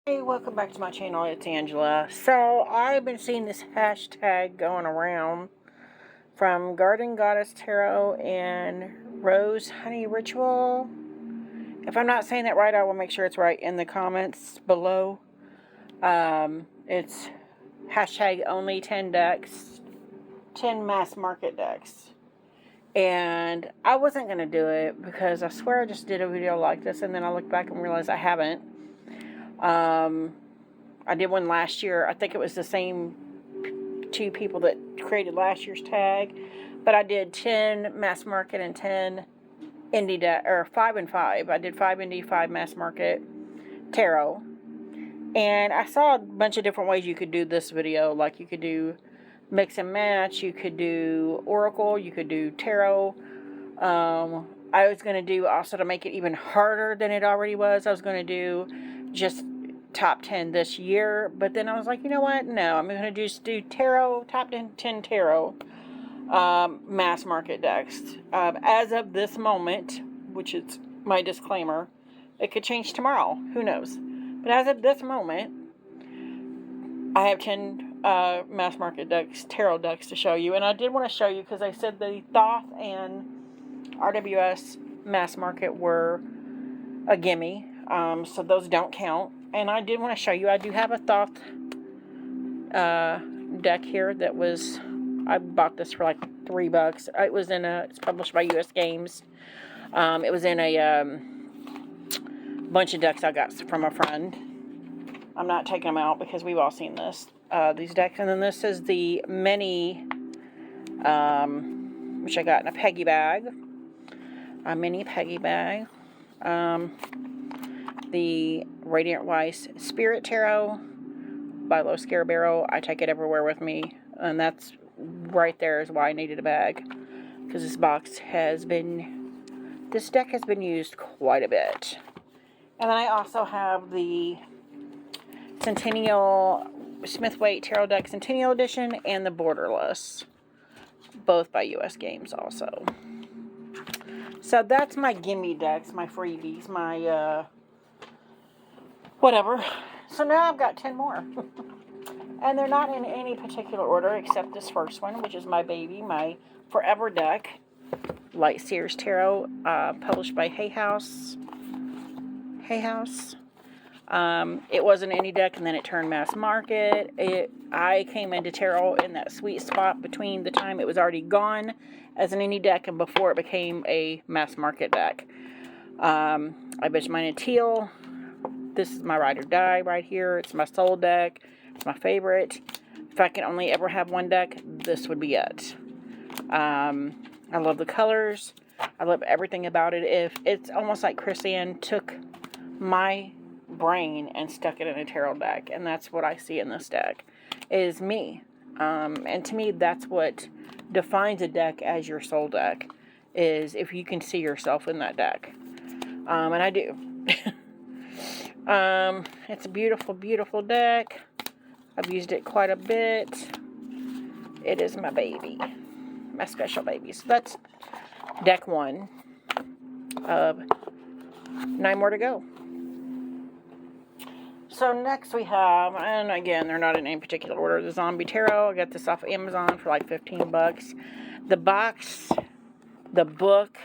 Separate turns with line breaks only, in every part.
Hey, welcome back to my channel. It's Angela. So, I've been seeing this hashtag going around from Garden Goddess Tarot and Rose Honey Ritual. If I'm not saying that right, I will make sure it's right in the comments below. It's hashtag only 10 decks, 10 mass market decks. And I wasn't going to do it because I swear I just did a video like this and then I looked back and realized I haven't. I did one last year. I think it was the same two people that created last year's tag. But I did 10 mass market and 10 indie, or 5 and 5. I did 5 indie, 5 mass market tarot. And I saw a bunch of different ways you could do this video. Like you could do mix and match. You could do oracle. You could do tarot. I was going to do also, to make it even harder than it already was, I was going to do just top 10 this year, but then I was like, you know what, no, I'm going to just do tarot, top 10 tarot mass market decks. As of this moment, which is my disclaimer, it could change tomorrow, who knows, but as of this moment, I have 10 mass market decks, tarot decks to show you, and I did want to show you because I said the Thoth and RWS mass market were a gimme, so those don't count. And I did want to show you, I do have a Thoth deck here that was, I bought this for like $3. It was in it's published by US Games. It was in a bunch of decks I got from a friend. I'm not taking them out because we've all seen these decks. And then this is the mini, which I got in a Peggy bag. A mini Peggy bag. The Radiant Weiss Spirit Tarot by Lo Scarabaro. I take it everywhere with me, and that's right there is why I needed a bag, because this deck has been used quite a bit. And then I also have the Centennial Smith-Waite Tarot Deck Centennial Edition and the Borderless, both by US Games also. So that's my gimme decks, my freebies, my whatever. So now I've got 10 more. And they're not in any particular order except this first one, which is my baby, my Forever deck. Light Sears Tarot, published by Hay House. It was an indie deck and then it turned mass market. I came into tarot in that sweet spot between the time it was already gone as an indie deck and before it became a mass market deck. I bitched mine in teal. This is my Ride or Die right here. It's my soul deck. It's my favorite. If I can only ever have one deck, this would be it. I love the colors. I love everything about it. It's almost like Chris Ann took my brain and stuck it in a tarot deck, and that's what I see in this deck, is me. And to me, that's what defines a deck as your soul deck, is if you can see yourself in that deck. And I do. It's a beautiful, beautiful deck. I've used it quite a bit. It is my baby. My special baby. So that's deck 1 of 9 more to go. So next we have, and again, they're not in any particular order, the Zombie Tarot. I got this off Amazon for like $15. The box, the book,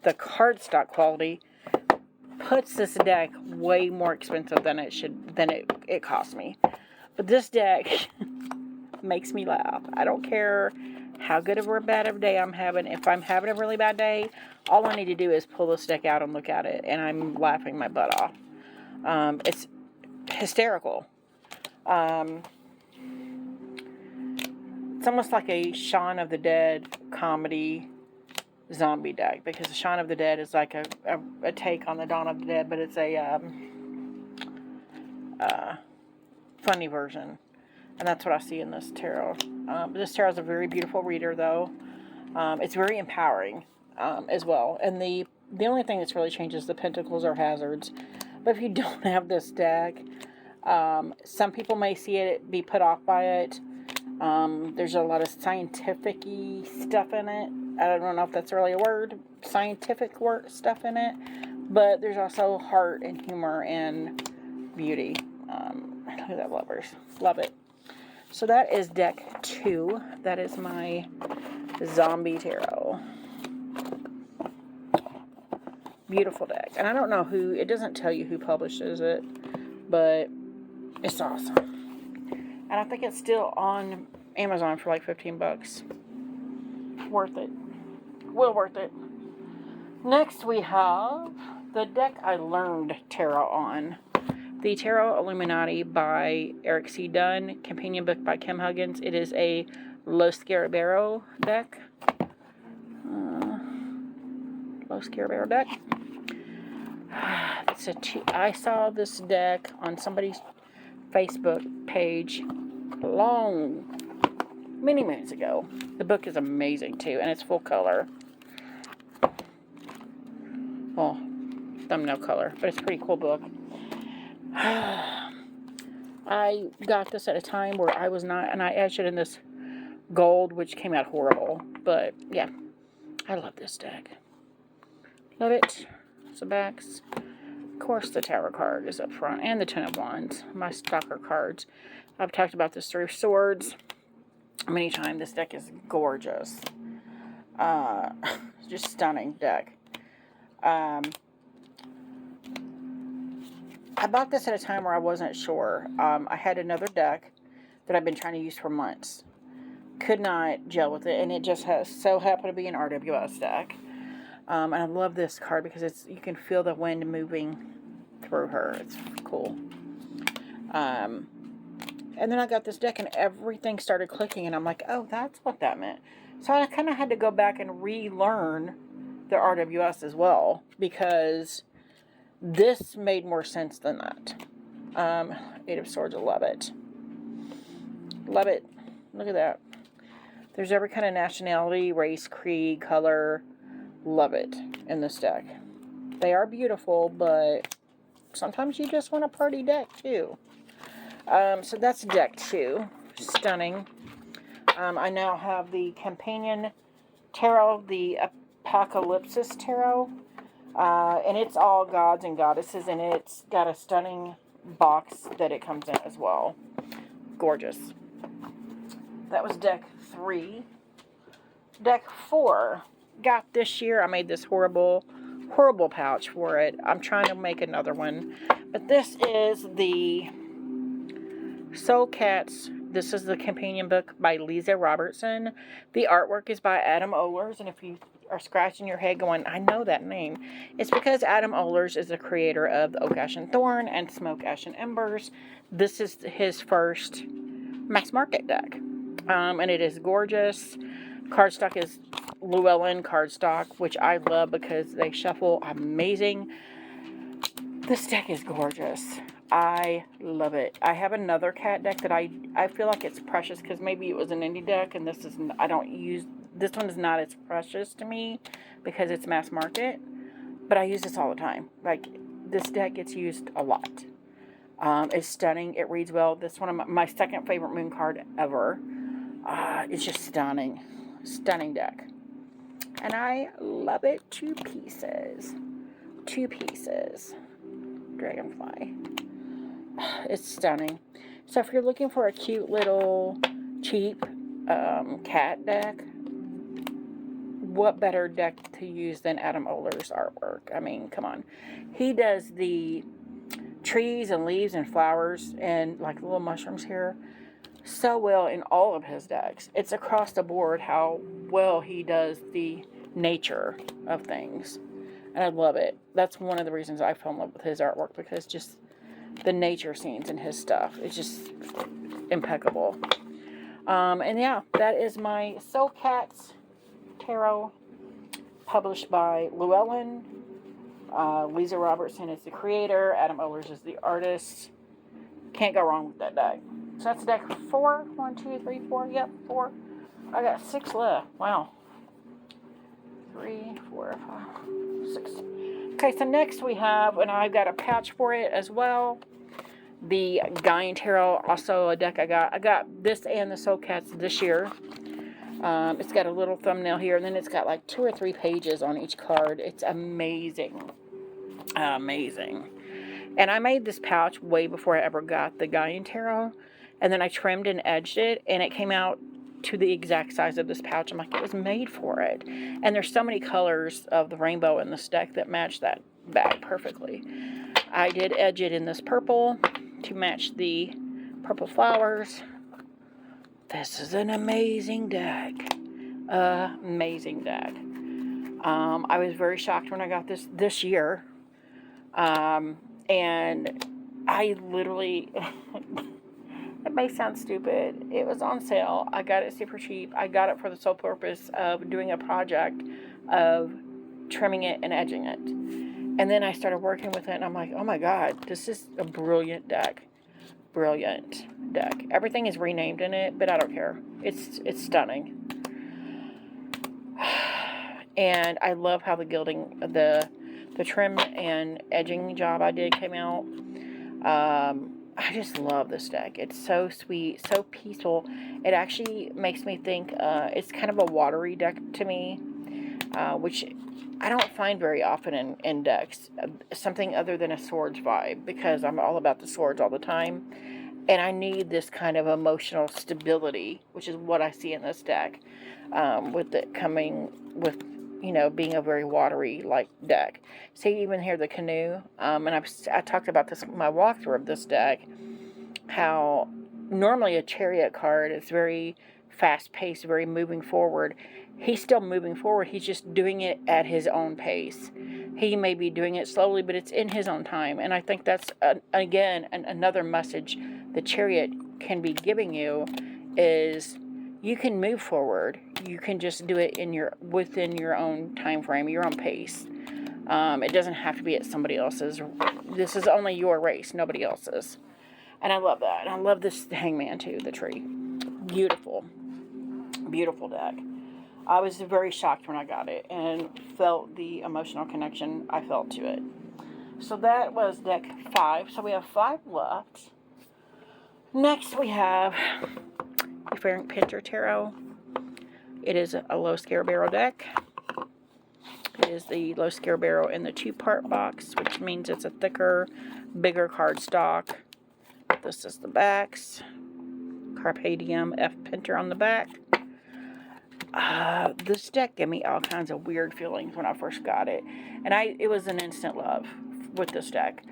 the cardstock quality puts this deck way more expensive than it cost me. But this deck makes me laugh. I don't care how good of or bad of a day I'm having. If I'm having a really bad day, all I need to do is pull this deck out and look at it, and I'm laughing my butt off. It's hysterical. It's almost like a Shaun of the Dead comedy zombie deck, because Shaun of the Dead is like a take on the Dawn of the Dead, but it's a funny version, and that's what I see in this tarot. This tarot is a very beautiful reader, though. It's very empowering as well, and the only thing that's really changed is the pentacles are hazards. But if you don't have this deck, some people may see it, be put off by it. There's a lot of scientific-y stuff in it. I don't know if that's really a word, scientific stuff in it. But there's also heart and humor and beauty. Look at that, lovers. Love it. So that is deck 2. That is my Zombie Tarot. Beautiful deck. And I don't know who, it doesn't tell you who publishes it, but it's awesome. And I think it's still on Amazon for like 15 bucks. Worth it. Well worth it. Next we have the deck I learned tarot on. The Tarot Illuminati by Eric C. Dunn. Companion book by Kim Huggins. It is a Los Scarabero deck. Los Scarabero deck. I saw this deck on somebody's Facebook page many minutes ago. The book is amazing too, and it's full color. Well, thumbnail color, but it's a pretty cool book. I got this at a time where I was not, and I etched it in this gold, which came out horrible. But yeah, I love this deck. Love it. Some backs. Of course, the Tower card is up front, and the Ten of Wands. My stalker cards. I've talked about this Three of Swords many times. This deck is gorgeous. Just stunning deck. I bought this at a time where I wasn't sure. I had another deck that I've been trying to use for months. Could not gel with it, and it just so happened to be an RWS deck. And I love this card because you can feel the wind moving through her. It's cool. And then I got this deck, and everything started clicking, and I'm like, oh, that's what that meant. So I kind of had to go back and relearn the RWS as well, because this made more sense than that. Eight of Swords, I love it. Love it. Look at that. There's every kind of nationality, race, creed, color. Love it in this deck. They are beautiful, but sometimes you just want a party deck too. So that's deck 2. Stunning. I now have the Companion Tarot, the Apocalypsis Tarot. And it's all gods and goddesses, and it's got a stunning box that it comes in as well. Gorgeous. That was deck 3. Deck 4. Got this year. I made this horrible pouch for it. I'm trying to make another one. But this is the Soul Cats. This is the companion book by Lisa Robertson. The artwork is by Adam Ohlers, and if you are scratching your head going, I know that name, it's because Adam Ohlers is the creator of the Oak, Ash, and Thorn and Smoke, Ash, and Embers. This is his first mass market deck. And it is gorgeous. Cardstock is Llewellyn cardstock, which I love because they shuffle amazing. This deck is gorgeous. I love it. I have another cat deck that I feel like it's precious because maybe it was an indie deck, and this is, this one is not as precious to me because it's mass market, but I use this all the time. Like, this deck gets used a lot. It's stunning. It reads well. This is one of my second favorite moon card ever. It's just stunning. Stunning deck. And I love it to pieces. Dragonfly. It's stunning. So if you're looking for a cute little cheap cat deck, what better deck to use than Adam Ohlers' artwork? I mean, come on. He does the trees and leaves and flowers and like little mushrooms here so well in all of his decks. It's across the board how well he does the nature of things. And I love it. That's one of the reasons I fell in love with his artwork, because just the nature scenes in his stuff, it's just impeccable. And yeah, that is my Soul Cats Tarot, published by Llewellyn. Lisa Robertson is the creator. Adam Ohlers is the artist. Can't go wrong with that deck. So that's deck 4. 1, 2, 3, 4. Yep, 4. I got 6 left. Wow. 3, 4, 5, 6. Okay, so next we have, and I've got a pouch for it as well, the Gaian Tarot, also a deck I got this and the Soul Cats this year. It's got a little thumbnail here, and then it's got like 2 or 3 pages on each card. It's amazing. Amazing. And I made this pouch way before I ever got the Guardian Tarot. And then I trimmed and edged it, and it came out to the exact size of this pouch. I'm like, it was made for it. And there's so many colors of the rainbow in this deck that match that bag perfectly. I did edge it in this purple to match the purple flowers. This is an amazing deck. Amazing deck. I was very shocked when I got this year. And I literally, it may sound stupid, it was on sale. I got it super cheap. I got it for the sole purpose of doing a project of trimming it and edging it. And then I started working with it, and I'm like, oh my God, this is a brilliant deck. Brilliant deck. Everything is renamed in it, but I don't care. It's stunning. And I love how the gilding, the trim and edging job I did came out. I just love this deck. It's so sweet, so peaceful. It actually makes me think it's kind of a watery deck to me, which I don't find very often in decks. Something other than a swords vibe, because I'm all about the swords all the time. And I need this kind of emotional stability, which is what I see in this deck, with it coming with, you know, being a very watery like deck. See, even here the canoe, and I talked about this in my walkthrough of this deck, how normally a chariot card is very fast paced, very moving forward. He's still moving forward. He's just doing it at his own pace. He may be doing it slowly, but it's in his own time. And I think that's another message the chariot can be giving you is you can move forward. You can just do it within your own time frame, your own pace. It doesn't have to be at somebody else's. This is only your race, nobody else's. And I love that. And I love this hangman too, the tree. Beautiful. Beautiful deck. I was very shocked when I got it and felt the emotional connection I felt to it. So that was deck 5. So we have 5 left. Next we have the Frank Pinter Tarot. It is a low scare barrel deck. It is the low scare barrel in the 2-part box, which means it's a thicker, bigger card stock. This is the backs. Carpe Diem F. Pinter on the back. This deck gave me all kinds of weird feelings when I first got it. And it was an instant love with this deck.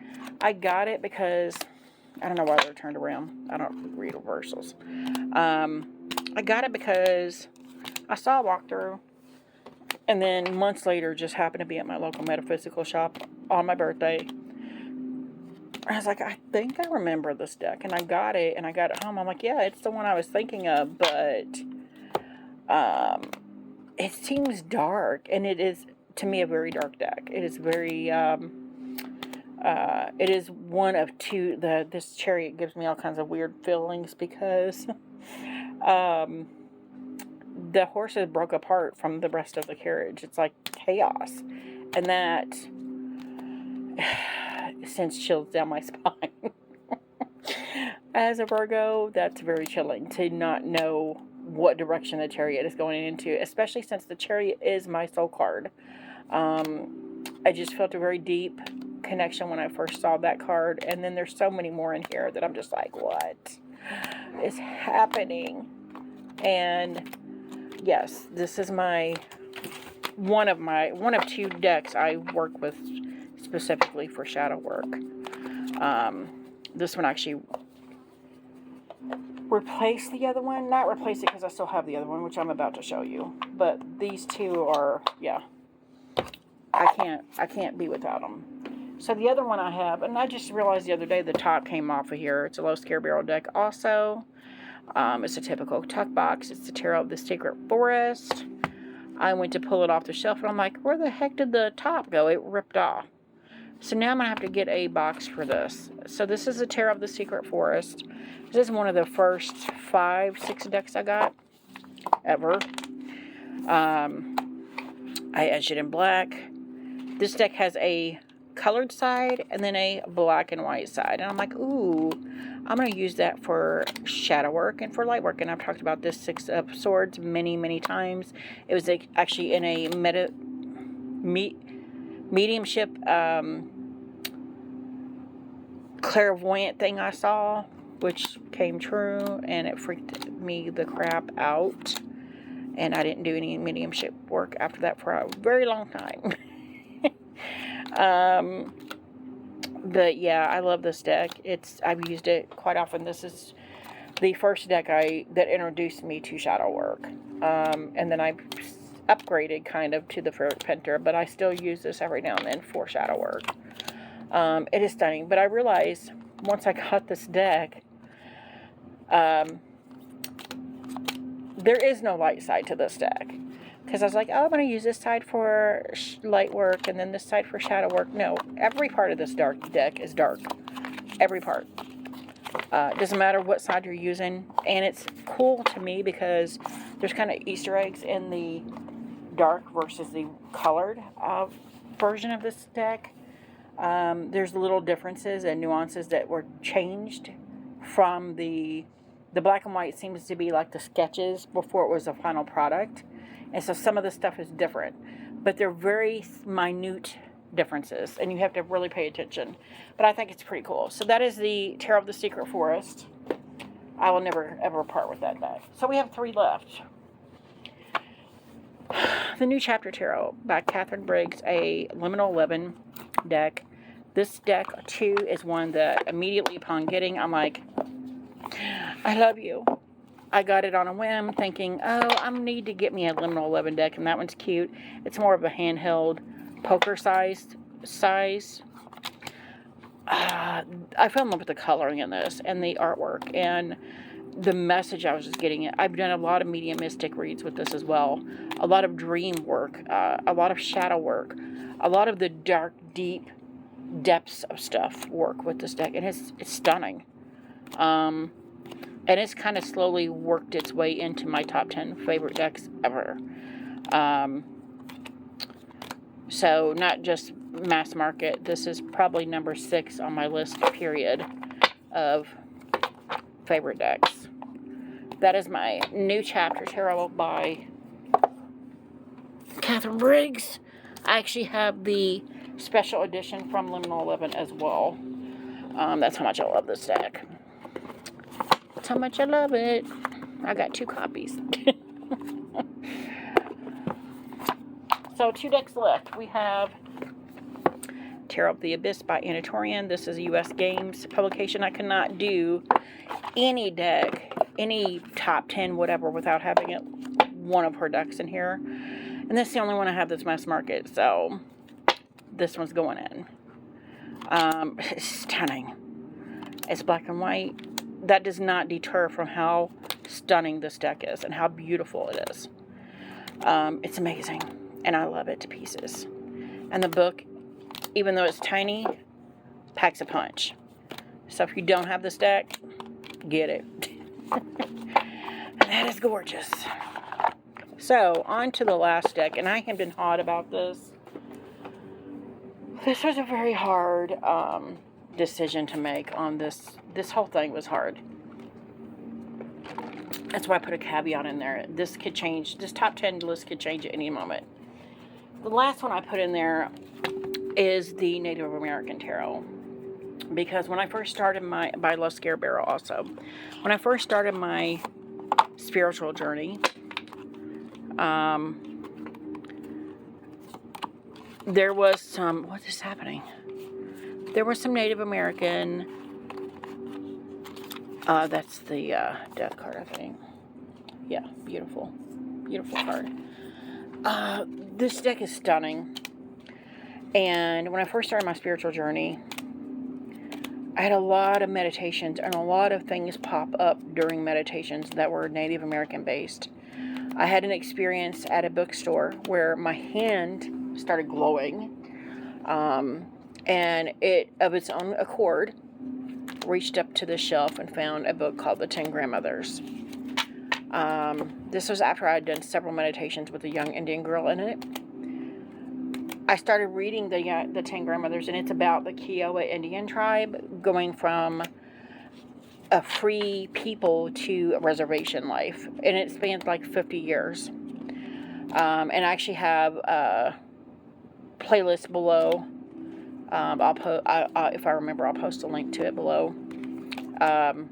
I got it because, I don't know why they're turned around. I don't read reversals. I got it because I saw a walkthrough, and then months later just happened to be at my local metaphysical shop on my birthday. I was like, I think I remember this deck, and I got it home. I'm like, yeah, it's the one I was thinking of, but it seems dark, and it is, to me, a very dark deck. It is very, it is one of two, this chariot gives me all kinds of weird feelings because, the horses broke apart from the rest of the carriage. It's like chaos, and that sends chills down my spine. As a Virgo, that's very chilling to not know what direction the chariot is going into, especially since the chariot is my soul card. I just felt a very deep connection when I first saw that card, and then there's so many more in here that I'm just like, what is happening? And yes, this is one of 2 decks I work with specifically for shadow work. This one actually replaced the other one. Not replace it because I still have the other one, which I'm about to show you. But these 2 are, yeah, I can't be without them. So the other one I have, and I just realized the other day the top came off of here. It's a low scare barrel deck also. It's a typical tuck box. It's the Tarot of the Secret Forest. I went to pull it off the shelf, and I'm like, where the heck did the top go? It ripped off. So now I'm going to have to get a box for this. So this is the Tarot of the Secret Forest. This is one of the first 5-6 decks I got ever. I edged it in black. This deck has a colored side and then a black and white side. And I'm like, ooh, I'm going to use that for shadow work and for light work. And I've talked about this 6 of Swords many, many times. It was actually in a mediumship clairvoyant thing I saw, which came true, and it freaked me the crap out. And I didn't do any mediumship work after that for a very long time. But yeah, I love this deck. I've used it quite often. This is the first deck that introduced me to shadow work. And then I upgraded kind of to the Ferret Pinter, but I still use this every now and then for shadow work. It is stunning, but I realized once I got this deck, there is no light side to this deck. Because I was like, oh, I'm going to use this side for light work and then this side for shadow work. No, every part of this dark deck is dark. Every part. Doesn't matter what side you're using. And it's cool to me because there's kind of Easter eggs in the dark versus the colored version of this deck. There's little differences and nuances that were changed from the black and white seems to be like the sketches before it was a final product. And so some of the stuff is different, but they're very minute differences, and you have to really pay attention. But I think it's pretty cool. So that is the Tarot of the Secret Forest. I will never, ever part with that deck. So we have 3 left. The New Chapter Tarot by Catherine Briggs, a Liminal 11 deck. This deck, too, is one that immediately upon getting, I'm like, I love you. I got it on a whim thinking, oh, I need to get me a Liminal 11 deck, and that one's cute. It's more of a handheld poker size. I fell in love with the coloring in this and the artwork and the message I was just getting. I've done a lot of mediumistic reads with this as well. A lot of dream work, a lot of shadow work, a lot of the dark, deep depths of stuff work with this deck, and it's stunning. And it's kind of slowly worked its way into my top 10 favorite decks ever. So not just mass market. This is probably number 6 on my list, period, of favorite decks. That is my New Chapter Tarot by Catherine Briggs. I actually have the special edition from Liminal 11 as well. That's how much I love this deck. That's how much I love it. I got 2 copies. So 2 decks left. We have Tarot of the Abyss by Anatorian. This is a U.S. Games publication. I cannot do any deck, any top 10, whatever, without having one of her decks in here. And this is the only one I have that's mass market, so this one's going in. It's stunning. It's black and white. That does not deter from how stunning this deck is and how beautiful it is. It's amazing, and I love it to pieces. And the book, even though it's tiny, packs a punch. So if you don't have this deck, get it. And that is gorgeous. So, on to the last deck, and I have been hot about this. This was a very hard decision to make on this. This whole thing was hard. That's why I put a caveat in there. This could change. This top 10 list could change at any moment. The last one I put in there is the Native American Tarot. Because when I first started by Love Scare Barrel also. When I first started my spiritual journey, there was some, what is happening? There was some Native American, that's the death card, I think. Yeah, beautiful. Beautiful card. This deck is stunning. And when I first started my spiritual journey, I had a lot of meditations and a lot of things pop up during meditations that were Native American based. I had an experience at a bookstore where my hand started glowing, and it, of its own accord, reached up to the shelf and found a book called The 10 Grandmothers. This was after I had done several meditations with a young Indian girl in it. I started reading the 10 Grandmothers, and it's about the Kiowa Indian tribe going from a free people to a reservation life, and it spans like 50 years. And I actually have a playlist below If I remember, I'll post a link to it below. Um,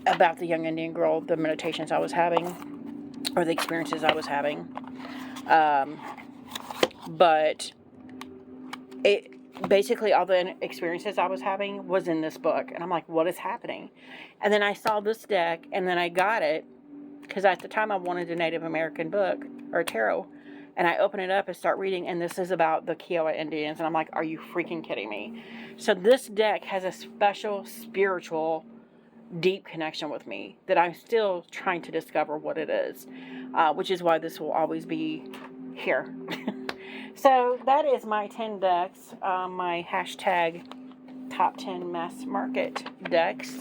about the young Indian girl, the meditations I was having, or the experiences I was having. But it basically, all the experiences I was having was in this book, and I'm like, what is happening? And then I saw this deck, and then I got it because at the time I wanted a Native American book or a tarot, and I open it up and start reading, and this is about the Kiowa Indians, and I'm like, are you freaking kidding me? So this deck has a special spiritual deep connection with me that I'm still trying to discover what it is, which is why this will always be here. So that is my 10 decks, my hashtag top 10 mass market decks.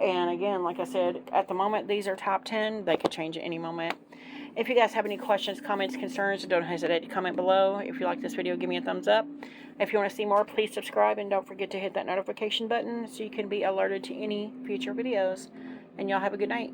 And again, like I said, at the moment, these are top 10. They could change at any moment. If you guys have any questions, comments, concerns, don't hesitate to comment below. If you like this video, give me a thumbs up. If you want to see more, please subscribe, and don't forget to hit that notification button so you can be alerted to any future videos. And y'all have a good night.